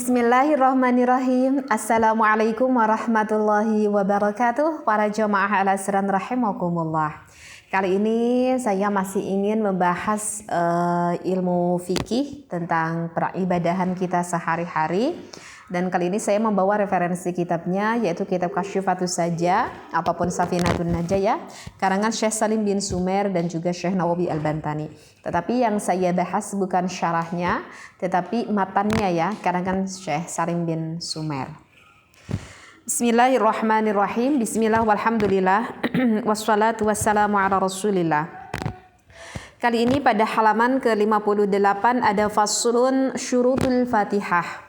Bismillahirrahmanirrahim. Assalamualaikum warahmatullahi wabarakatuh. Para jamaah al-Asran rahimakumullah. Kali ini saya masih ingin membahas ilmu fikih tentang peribadahan kita sehari-hari. Dan kali ini saya membawa referensi kitabnya, yaitu kitab Kasyifatus Saja ataupun Safinatun Najah, karangan Syekh Salim bin Sumer dan juga Syekh Nawawi Al-Bantani. Tetapi yang saya bahas bukan syarahnya, tetapi matannya ya, karangan Syekh Salim bin Sumer. Bismillahirrahmanirrahim. Bismillah walhamdulillah wassalatu wassalamu ala rasulillah. Kali ini pada halaman ke-58 ada faslun syurutul Fatihah.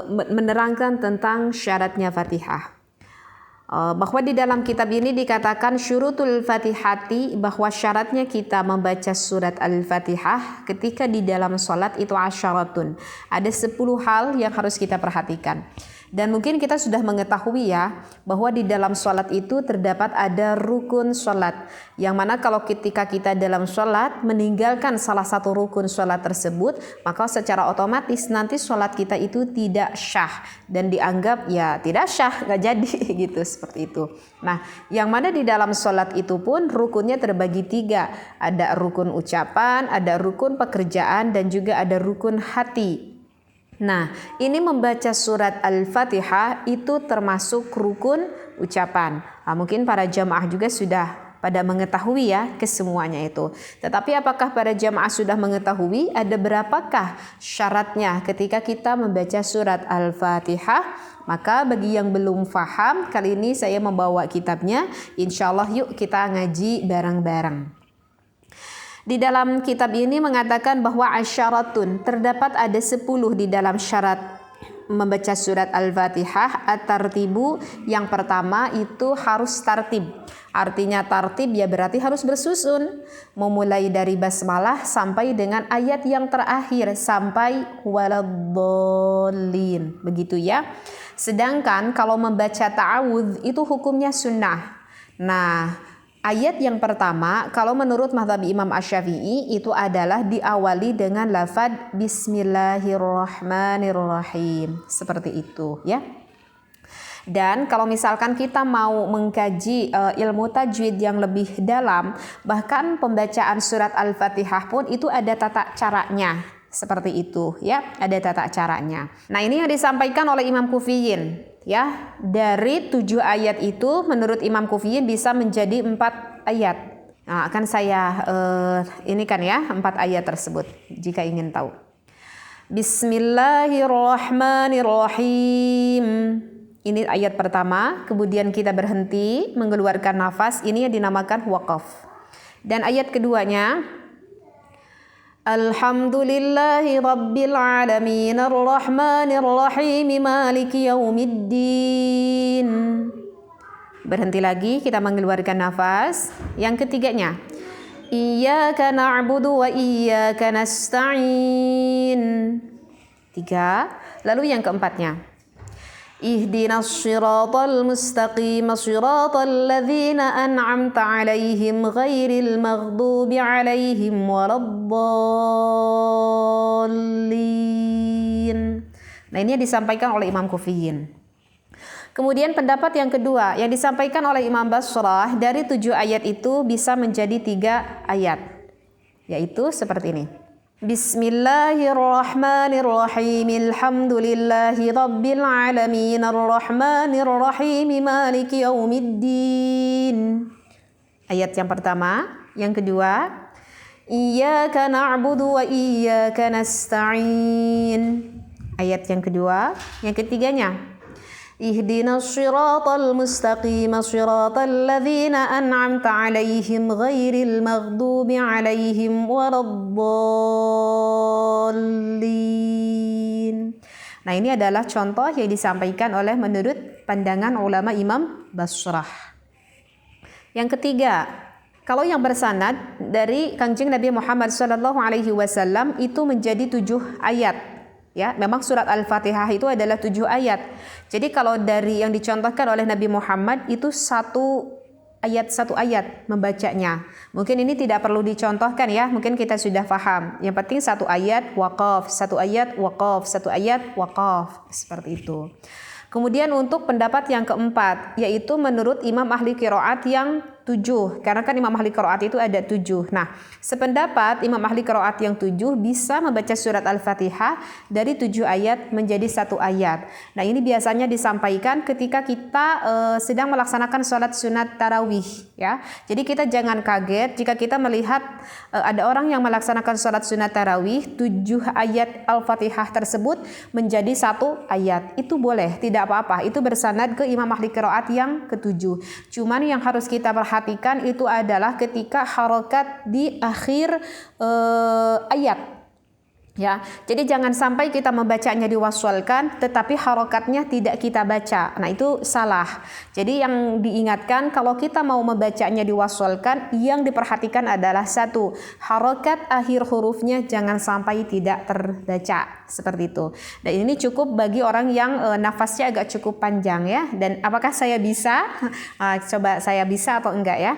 Menerangkan tentang syaratnya Fatihah. Bahwa di dalam kitab ini dikatakan syurutul Fatihati, bahwa syaratnya kita membaca surat Al-Fatihah ketika di dalam salat itu asyaratun. Ada 10 hal yang harus kita perhatikan. Dan mungkin kita sudah mengetahui ya, bahwa di dalam sholat itu terdapat ada rukun sholat, yang mana kalau ketika kita dalam sholat meninggalkan salah satu rukun sholat tersebut, maka secara otomatis nanti sholat kita itu tidak syah dan dianggap ya tidak syah, nggak jadi gitu, seperti itu. Nah, yang mana di dalam sholat itu pun rukunnya terbagi 3, ada rukun ucapan, ada rukun pekerjaan, dan juga ada rukun hati. Nah, ini membaca surat Al-Fatihah itu termasuk rukun ucapan. Nah, mungkin para jamaah juga sudah pada mengetahui ya kesemuanya itu. Tetapi apakah para jamaah sudah mengetahui ada berapakah syaratnya ketika kita membaca surat Al-Fatihah? Maka bagi yang belum paham, kali ini saya membawa kitabnya. Insya Allah yuk kita ngaji bareng-bareng. Di dalam kitab ini mengatakan bahwa asyaratun, terdapat ada 10 di dalam syarat membaca surat Al-Fatihah. At-tartibu, yang pertama itu harus tartib. Artinya tartib ya berarti harus bersusun, memulai dari basmalah sampai dengan ayat yang terakhir sampai waladhdallin, begitu ya. Sedangkan kalau membaca ta'awudz itu hukumnya sunnah. Nah, ayat yang pertama, kalau menurut mazhab Imam Asy-Syafi'i itu adalah diawali dengan lafaz Bismillahirrahmanirrahim. Seperti itu ya. Dan kalau misalkan kita mau mengkaji ilmu tajwid yang lebih dalam, bahkan pembacaan surat Al-Fatihah pun itu ada tata caranya. Seperti itu ya, ada tata caranya. Nah, ini yang disampaikan oleh Imam Kufiyin. Ya, dari 7 ayat itu menurut Imam Kufiyin bisa menjadi 4 ayat. Nah, akan saya ini kan ya 4 ayat tersebut jika ingin tahu. Bismillahirrahmanirrahim. Ini ayat pertama, kemudian kita berhenti mengeluarkan nafas, ini yang dinamakan waqaf. Dan ayat keduanya, Alhamdulillahi Rabbil Alamin Ar-Rahmanir-Rahim Maliki Yaumiddin. Berhenti lagi, kita mengeluarkan nafas. Yang ketiganya, Iyyaka na'budu wa iyyaka nasta'in. 3. Lalu yang keempatnya, Ihdinas siratal mustaqim siratal ladzina an'amta 'alaihim ghairil maghdubi 'alaihim waladdallin. Nah, ini yang disampaikan oleh Imam Kufiyin. Kemudian pendapat yang kedua yang disampaikan oleh Imam Basrah, dari 7 ayat itu bisa menjadi 3 ayat, yaitu seperti ini. Bismillahirrahmanirrahim. Alhamdulillahi Rabbil Alamin Ar-Rahmanir-Rahim Maliki Yaumiddin. Ayat yang pertama. Yang kedua, Iyyaka na'budu wa iyyaka nasta'in. Ayat yang kedua. Yang ketiganya, Ihdinas siratal mustaqim siratal ladzina an'amta 'alaihim ghairil maghdubi 'alaihim waladdallin. Nah, ini adalah contoh yang disampaikan oleh menurut pandangan ulama Imam Basrah. Yang ketiga, kalau yang bersanad dari Kangjeng Nabi Muhammad SAW itu menjadi 7 ayat. Ya, memang surat Al-Fatihah itu adalah 7 ayat. Jadi kalau dari yang dicontohkan oleh Nabi Muhammad itu 1 ayat satu ayat membacanya. Mungkin ini tidak perlu dicontohkan ya, mungkin kita sudah paham. Yang penting satu ayat waqaf, satu ayat waqaf, satu ayat waqaf, seperti itu. Kemudian untuk pendapat yang keempat, yaitu menurut imam ahli qiraat yang 7, karena kan imam ahli qiraat itu ada 7. Nah, sependapat imam ahli qiraat yang 7 bisa membaca surat Al-Fatihah dari 7 ayat menjadi 1 ayat. Nah, ini biasanya disampaikan ketika kita sedang melaksanakan sholat sunat tarawih ya. Jadi kita jangan kaget jika kita melihat ada orang yang melaksanakan sholat sunat tarawih 7 ayat Al-Fatihah tersebut menjadi 1 ayat. Itu boleh, tidak apa-apa. Itu bersanad ke imam ahli qiraat yang ke-7. Cuman yang harus kita perhatikan itu adalah ketika harokat di akhir ayat. Ya, jadi jangan sampai kita membacanya diwaswalkan tetapi harokatnya tidak kita baca. Nah, itu salah. Jadi yang diingatkan kalau kita mau membacanya diwaswalkan, yang diperhatikan adalah satu, harokat akhir hurufnya jangan sampai tidak terbaca. Seperti itu. Dan ini cukup bagi orang yang nafasnya agak cukup panjang ya. Dan apakah saya bisa? Coba saya bisa atau enggak ya?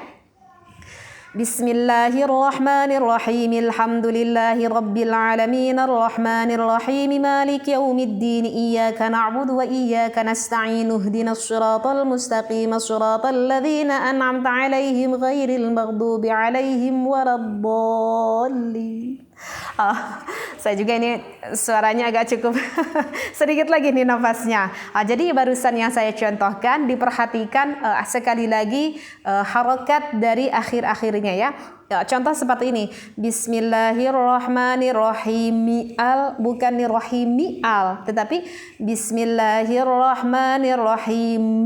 Bismillahirrahmanirrahim. Alhamdulillahi rabbil alamin arrahmanir rahim maliki yaumiddin iyyaka na'budu wa iyyaka nasta'in ihdinas siratal mustaqim siratal ladzina an'amta 'alaihim ghairil maghdubi 'alaihim waladdallin. Saya juga ini suaranya agak cukup sedikit lagi nih nafasnya. Jadi barusan yang saya contohkan diperhatikan sekali lagi harokat dari akhir-akhirnya ya. Contoh seperti ini. Bismillahirrahmanirrahim bukan nirrahimi tetapi Bismillahirrahmanirrahim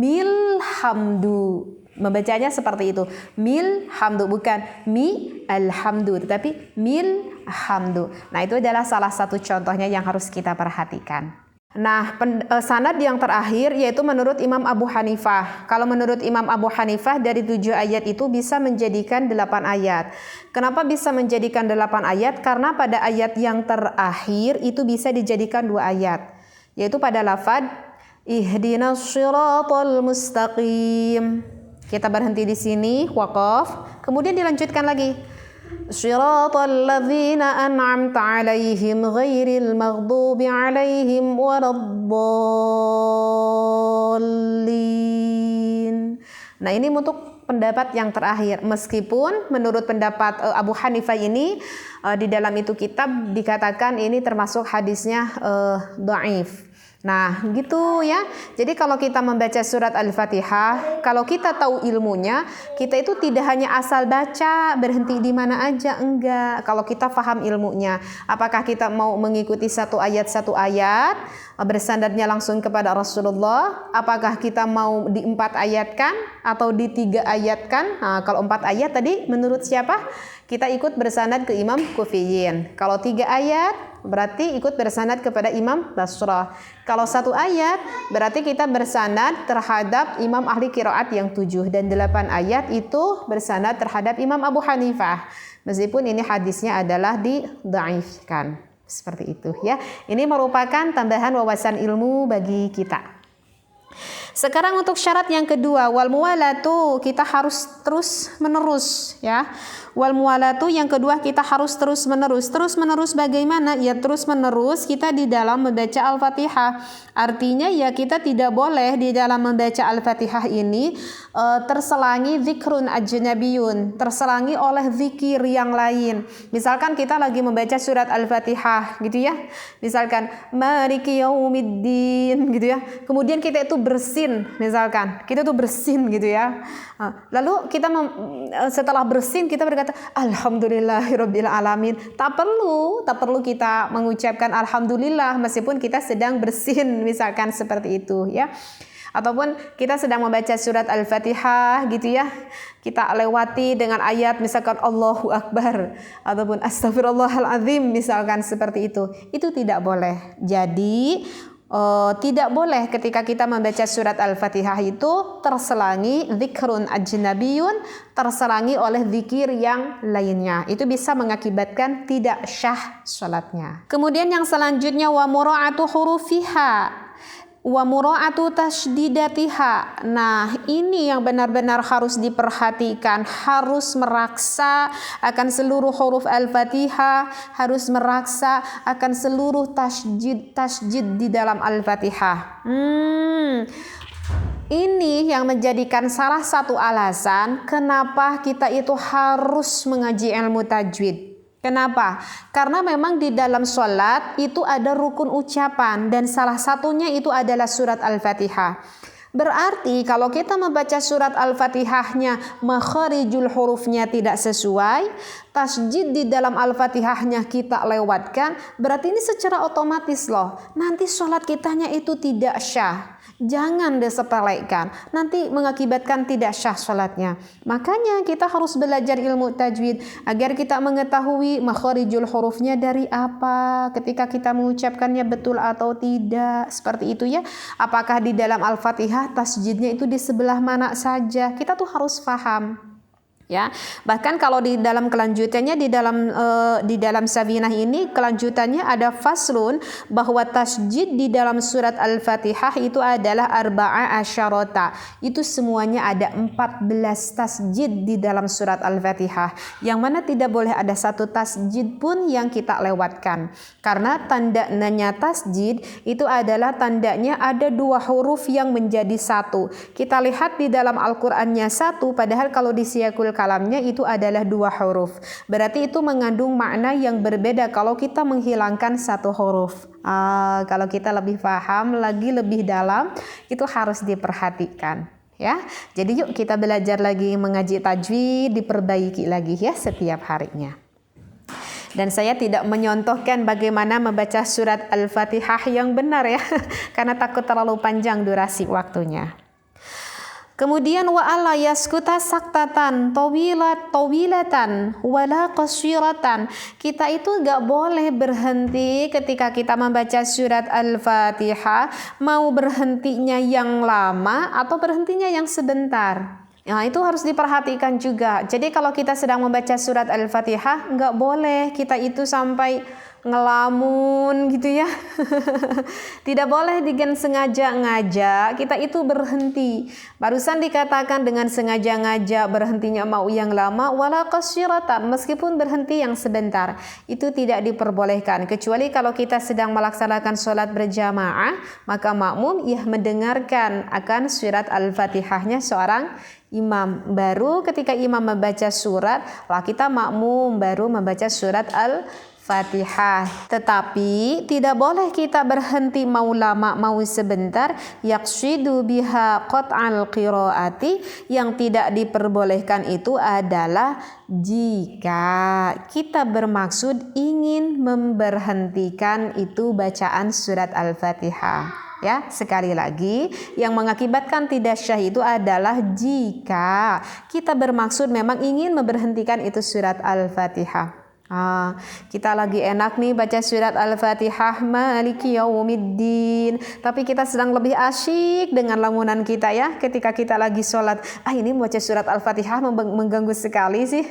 hamdu. Membacanya seperti itu. Mil hamdu, bukan mi alhamdu tetapi mil hamdu. Nah, itu adalah salah satu contohnya yang harus kita perhatikan. Nah, sanad yang terakhir yaitu menurut Imam Abu Hanifah. Kalau menurut Imam Abu Hanifah dari 7 ayat itu bisa menjadikan 8 ayat. Kenapa bisa menjadikan 8 ayat? Karena pada ayat yang terakhir itu bisa dijadikan 2 ayat. Yaitu pada lafaz ihdinas siratal mustaqim. Kita berhenti di sini, waqaf. Kemudian dilanjutkan lagi. Shiratal ladzina an'amta 'alaihim ghairil maghdubi 'alaihim waladdallin. Nah, ini untuk pendapat yang terakhir. Meskipun menurut pendapat Abu Hanifah ini di dalam itu kitab dikatakan ini termasuk hadisnya dhaif. Nah, gitu ya. Jadi kalau kita membaca surat Al-Fatihah, kalau kita tahu ilmunya, kita itu tidak hanya asal baca, berhenti di mana aja, enggak. Kalau kita paham ilmunya, apakah kita mau mengikuti satu ayat, bersandarnya langsung kepada Rasulullah, apakah kita mau di 4 ayatkan atau di 3 ayatkan? Nah, kalau 4 ayat tadi menurut siapa? Kita ikut bersandar ke Imam Kufiyin. Kalau 3 ayat berarti ikut bersandar kepada Imam Basrah. Kalau 1 ayat berarti kita bersandar terhadap Imam ahli qiraat yang 7 dan 8 ayat itu bersandar terhadap Imam Abu Hanifah. Meskipun ini hadisnya adalah didhaifkan. Seperti itu ya. Ini merupakan tambahan wawasan ilmu bagi kita. Sekarang untuk syarat yang kedua, wal muwalatu, kita harus terus menerus ya. Wal muwalatu yang kedua kita harus terus menerus. Terus menerus bagaimana? Ya terus menerus kita di dalam membaca Al-Fatihah. Artinya ya kita tidak boleh di dalam membaca Al-Fatihah ini terselangi zikrun ajnabiyun, terselangi oleh zikir yang lain. Misalkan kita lagi membaca surat Al-Fatihah gitu ya. Misalkan maliki yaumiddin gitu ya. Kemudian kita itu bersin, misalkan kita tuh bersin gitu ya. Lalu kita setelah bersin kita berkata alhamdulillahirabbil alamin. Tak perlu kita mengucapkan alhamdulillah meskipun kita sedang bersin, misalkan seperti itu ya. Ataupun kita sedang membaca surat Al-Fatihah gitu ya, kita lewati dengan ayat misalkan Allahu Akbar ataupun Astagfirullahaladzim misalkan seperti itu tidak boleh. Jadi tidak boleh ketika kita membaca surat Al-Fatihah itu terselangi zikrun ajnabiyun, terselangi oleh zikir yang lainnya. Itu bisa mengakibatkan tidak syah salatnya. Kemudian yang selanjutnya wa mura'atu hurufiha. Wa mura'atu tasydidatiha. Nah, ini yang benar-benar harus diperhatikan, harus meraksa akan seluruh huruf Al-Fatihah, harus meraksa akan seluruh tasydid di dalam Al-Fatihah. Ini yang menjadikan salah satu alasan kenapa kita itu harus mengaji ilmu tajwid. Kenapa? Karena memang di dalam sholat itu ada rukun ucapan dan salah satunya itu adalah surat Al-Fatihah. Berarti kalau kita membaca surat Al-Fatihahnya makharijul hurufnya tidak sesuai, tasjid di dalam Al-Fatihahnya kita lewatkan, berarti ini secara otomatis loh, nanti sholat kitanya itu tidak syah. Jangan disepelekan, nanti mengakibatkan tidak syah sholatnya. Makanya kita harus belajar ilmu tajwid agar kita mengetahui makharijul hurufnya dari apa, ketika kita mengucapkannya betul atau tidak, seperti itu ya. Apakah di dalam Al-Fatihah tasjidnya itu di sebelah mana saja, kita tuh harus paham. Ya, bahkan kalau di dalam kelanjutannya di dalam Safinah ini kelanjutannya ada faslun bahwa tasjid di dalam surat Al-Fatihah itu adalah arba'a asyarata. Itu semuanya ada 14 tasjid di dalam surat Al-Fatihah, yang mana tidak boleh ada satu tasjid pun yang kita lewatkan. Karena tandanya tasjid itu adalah tandanya ada dua huruf yang menjadi satu. Kita lihat di dalam Al-Qur'annya satu, padahal kalau di siyakul kalamnya itu adalah dua huruf. Berarti itu mengandung makna yang berbeda kalau kita menghilangkan satu huruf. Kalau kita lebih paham lagi, lebih dalam, itu harus diperhatikan. Ya, jadi yuk kita belajar lagi mengaji tajwid, diperbaiki lagi ya setiap harinya. Dan saya tidak menyontohkan bagaimana membaca surat Al-Fatihah yang benar ya, karena takut terlalu panjang durasi waktunya. Kemudian wa alla yaskuta saktatan tawilatan wala qasiratan. Kita itu enggak boleh berhenti ketika kita membaca surat Al-Fatihah, mau berhentinya yang lama atau berhentinya yang sebentar. Nah, itu harus diperhatikan juga. Jadi kalau kita sedang membaca surat Al-Fatihah, enggak boleh kita itu sampai ngelamun gitu ya. Tidak boleh dengan sengaja-ngaja kita itu berhenti. Barusan dikatakan dengan sengaja-ngaja berhentinya mau yang lama wala qasiratan, meskipun berhenti yang sebentar. Itu tidak diperbolehkan kecuali kalau kita sedang melaksanakan sholat berjamaah, maka makmum ya mendengarkan akan surat Al-Fatihahnya seorang imam. Baru ketika imam membaca surat, lah kita makmum baru membaca surat Al-Fatihah. Tetapi tidak boleh kita berhenti mau lama mau sebentar, yaqsidu biha qat'al qiraati. Yang tidak diperbolehkan itu adalah jika kita bermaksud ingin memberhentikan itu bacaan surat Al-Fatihah. Ya, sekali lagi, yang mengakibatkan tidak syah itu adalah jika kita bermaksud memang ingin memberhentikan itu surat Al-Fatihah. Kita lagi enak nih baca surat Al-Fatihah Maliki Yaumiddin, tapi kita sedang lebih asyik dengan lamunan kita ya ketika kita lagi sholat. Ini baca surat Al-Fatihah mengganggu sekali sih.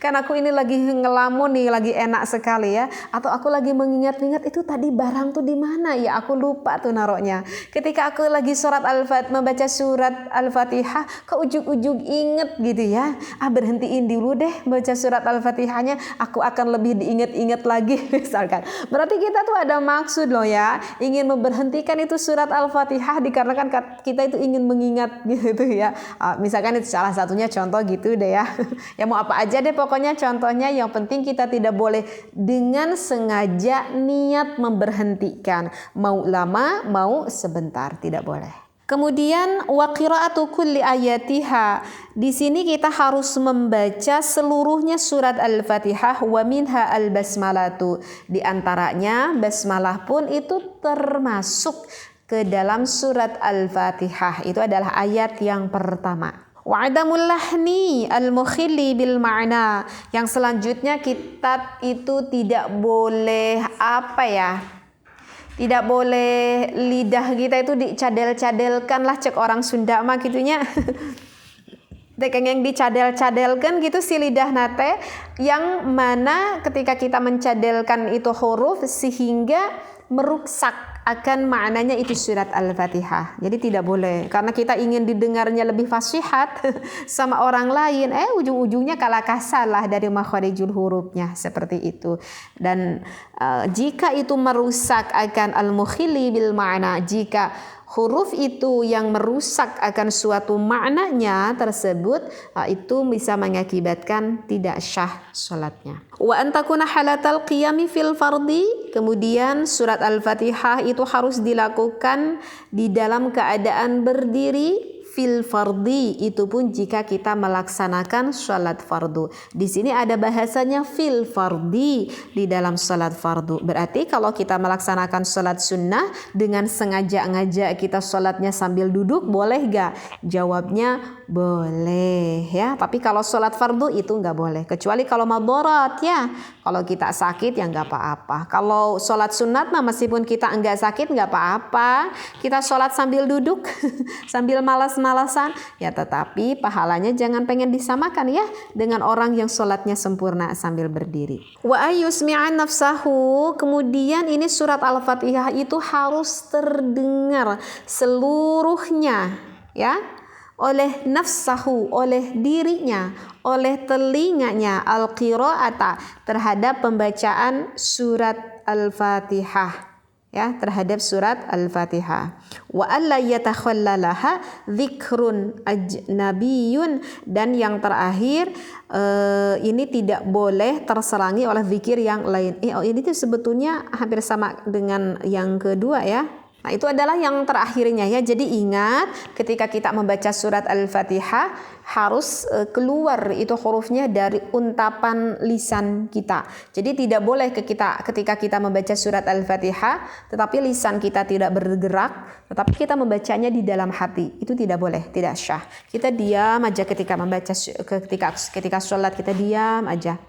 Kan aku ini lagi ngelamun nih, lagi enak sekali ya. Atau aku lagi mengingat-ingat itu tadi barang tuh di mana ya, aku lupa tuh naroknya. Ketika aku lagi sholat membaca surat Al-Fatihah, ke ujung-ujung inget gitu ya. Berhentiin dulu deh baca surat Al-Fatihahnya, aku akan lebih diingat-ingat lagi misalkan. Berarti kita tuh ada maksud loh ya, ingin memberhentikan itu surat Al-Fatihah dikarenakan kita itu ingin mengingat gitu ya. Misalkan itu salah satunya contoh gitu deh ya. Ya mau apa aja deh pokoknya contohnya, yang penting kita tidak boleh dengan sengaja niat memberhentikan, mau lama mau sebentar, tidak boleh. Kemudian wa qiraatu kulli ayatiha. Di sini kita harus membaca seluruhnya surat Al-Fatihah, wa minha al-basmalatu. Di antaranya basmalah pun itu termasuk ke dalam surat Al-Fatihah. Itu adalah ayat yang pertama. Wa adamul lahni al-mukhilli bil ma'na. Yang selanjutnya kita itu tidak boleh tidak boleh lidah kita itu dicadel-cadelkan lah, cek orang Sunda mah gitunya. Yang dicadel-cadelkan gitu si lidah nate, yang mana ketika kita mencadelkan itu huruf sehingga meruksak akan maknanya itu surat Al-Fatihah. Jadi tidak boleh karena kita ingin didengarnya lebih fasihat sama orang lain, ujung-ujungnya kalah salah dari makharijul hurufnya seperti itu. Dan jika itu merusak akan al-mukhili bil ma'na, jika huruf itu yang merusak akan suatu maknanya tersebut, itu bisa mengakibatkan tidak syah salatnya. Wa antakuna halatal qiyami fil fardi, kemudian surat Al-Fatihah itu harus dilakukan di dalam keadaan berdiri fil fardi, itu pun jika kita melaksanakan salat fardu. Di sini ada bahasanya fil fardi, di dalam salat fardu. Berarti kalau kita melaksanakan salat sunnah dengan sengaja-ngaja kita salatnya sambil duduk, boleh gak? Jawabnya boleh ya. Tapi kalau salat fardu itu nggak boleh, kecuali kalau madharat ya. Kalau kita sakit ya nggak apa-apa. Kalau salat sunat mah meskipun kita enggak sakit nggak apa-apa. Kita salat sambil duduk sambil malas-malasan ya, tetapi pahalanya jangan pengen disamakan ya dengan orang yang salatnya sempurna sambil berdiri. Wa ayyusmi'an nafsahu, kemudian ini surat Al-Fatihah itu harus terdengar seluruhnya ya, oleh nafsahu, oleh dirinya, oleh telinganya, al-qira'ata, terhadap pembacaan surat Al-Fatihah ya, terhadap surat Al-Fatihah. Wa alla yatakhallalaha dzikrun ajnabiyyun, dan yang terakhir ini tidak boleh terserangi oleh zikir yang lain. Ini tuh sebetulnya hampir sama dengan yang kedua ya. Nah, itu adalah yang terakhirnya ya. Jadi ingat, ketika kita membaca surat Al-Fatihah harus keluar itu hurufnya dari untapan lisan kita. Jadi tidak boleh ketika kita membaca surat Al-Fatihah tetapi lisan kita tidak bergerak, tetapi kita membacanya di dalam hati. Itu tidak boleh, tidak syah. Kita diam aja ketika membaca, ketika sholat kita diam aja.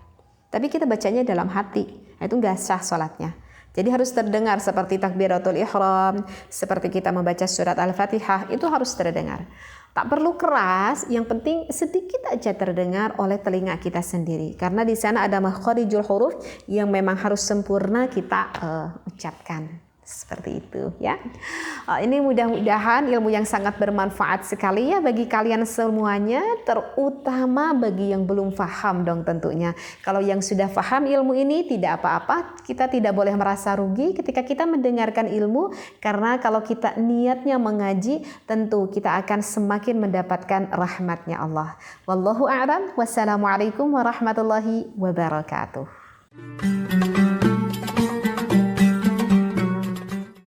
Tapi kita bacanya dalam hati. Itu enggak sah sholatnya. Jadi harus terdengar seperti takbiratul ihram, seperti kita membaca surat Al-Fatihah, itu harus terdengar. Tak perlu keras, yang penting sedikit aja terdengar oleh telinga kita sendiri. Karena di sana ada makharijul huruf yang memang harus sempurna kita ucapkan. Seperti itu ya. Ini mudah-mudahan ilmu yang sangat bermanfaat sekali ya bagi kalian semuanya, terutama bagi yang belum paham dong tentunya. Kalau yang sudah paham ilmu ini tidak apa-apa, kita tidak boleh merasa rugi ketika kita mendengarkan ilmu, karena kalau kita niatnya mengaji tentu kita akan semakin mendapatkan rahmatnya Allah. Wallahu a'lam. Wassalamualaikum warahmatullahi wabarakatuh.